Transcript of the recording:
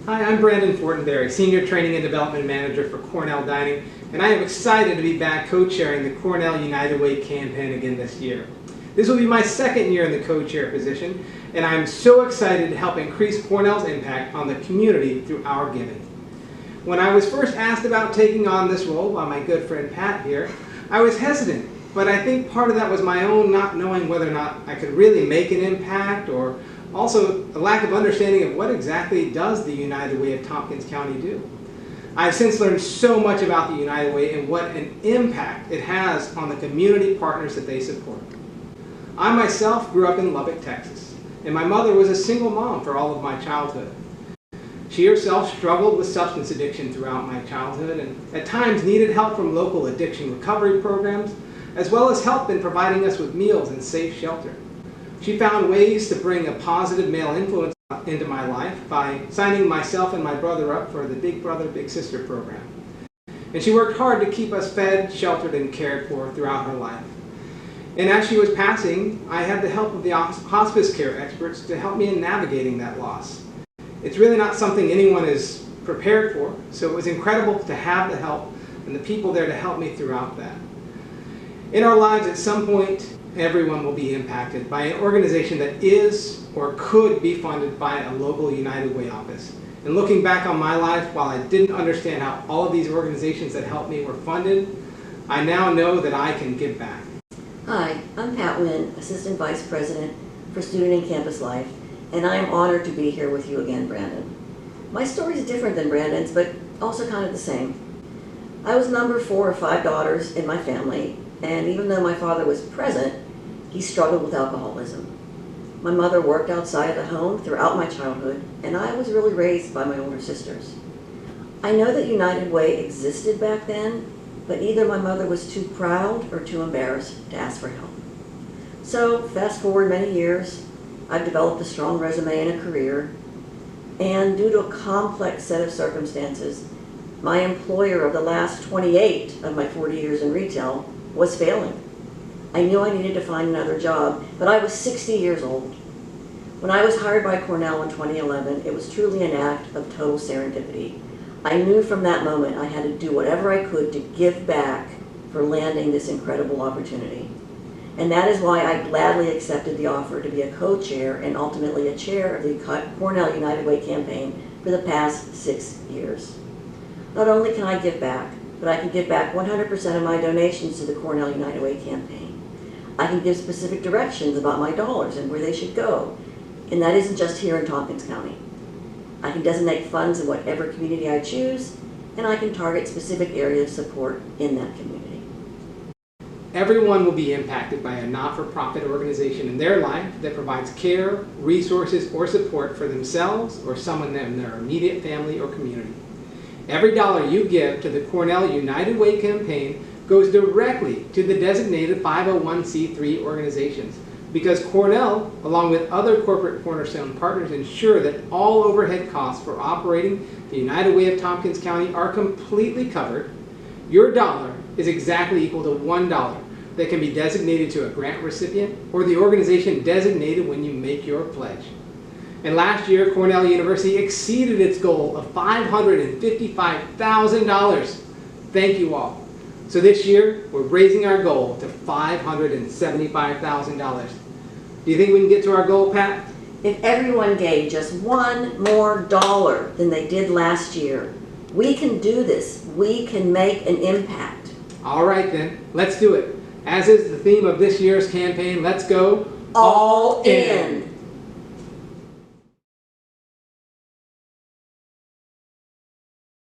Hi, I'm Brandon Fortenberry, Senior Training and Development Manager for Cornell Dining, and I am excited to be back co-chairing the Cornell United Way campaign again this year. This will be my second year in the co-chair position, and I'm so excited to help increase Cornell's impact on the community through our giving. When I was first asked about taking on this role by my good friend Pat here, I was hesitant, but I think part of that was my own not knowing whether or not I could really make an impact, or also a lack of understanding of what exactly does the United Way of Tompkins County do. I've since learned so much about the United Way and what an impact it has on the community partners that they support. I myself grew up in Lubbock, Texas, and my mother was a single mom for all of my childhood. She herself struggled with substance addiction throughout my childhood and at times needed help from local addiction recovery programs, as well as help in providing us with meals and safe shelter. She found ways to bring a positive male influence into my life by signing myself and my brother up for the Big Brother, Big Sister program. And she worked hard to keep us fed, sheltered, and cared for throughout her life. And as she was passing, I had the help of the hospice care experts to help me in navigating that loss. It's really not something anyone is prepared for, so it was incredible to have the help and the people there to help me throughout that. In our lives, at some point, everyone will be impacted by an organization that is or could be funded by a local United Way office. And looking back on my life, while I didn't understand how all of these organizations that helped me were funded, I now know that I can give back. Hi, I'm Pat Wynn, Assistant Vice President for Student and Campus Life, and I am honored to be here with you again, Brandon. My story is different than Brandon's, but also kind of the same. I was number 4 of 5 daughters in my family, and even though my father was present, he struggled with alcoholism. My mother worked outside of the home throughout my childhood, and I was really raised by my older sisters. I know that United Way existed back then, but either my mother was too proud or too embarrassed to ask for help. So fast forward many years, I've developed a strong resume and a career, and due to a complex set of circumstances, my employer of the last 28 of my 40 years in retail was failing. I knew I needed to find another job, but I was 60 years old. When I was hired by Cornell in 2011, it was truly an act of total serendipity. I knew from that moment I had to do whatever I could to give back for landing this incredible opportunity. And that is why I gladly accepted the offer to be a co-chair and ultimately a chair of the Cornell United Way campaign for the past 6 years. Not only can I give back, but I can give back 100% of my donations to the Cornell United Way campaign. I can give specific directions about my dollars and where they should go. And that isn't just here in Tompkins County. I can designate funds in whatever community I choose, and I can target specific areas of support in that community. Everyone will be impacted by a not-for-profit organization in their life that provides care, resources, or support for themselves or someone in their immediate family or community. Every dollar you give to the Cornell United Way campaign goes directly to the designated 501c3 organizations, because Cornell, along with other corporate cornerstone partners, ensure that all overhead costs for operating the United Way of Tompkins County are completely covered. Your dollar is exactly equal to $1 that can be designated to a grant recipient or the organization designated when you make your pledge. And last year, Cornell University exceeded its goal of $555,000. Thank you all. So this year, we're raising our goal to $575,000. Do you think we can get to our goal, Pat? If everyone gave just $1 more than they did last year, we can do this. We can make an impact. All right then, let's do it. As is the theme of this year's campaign, let's go all in.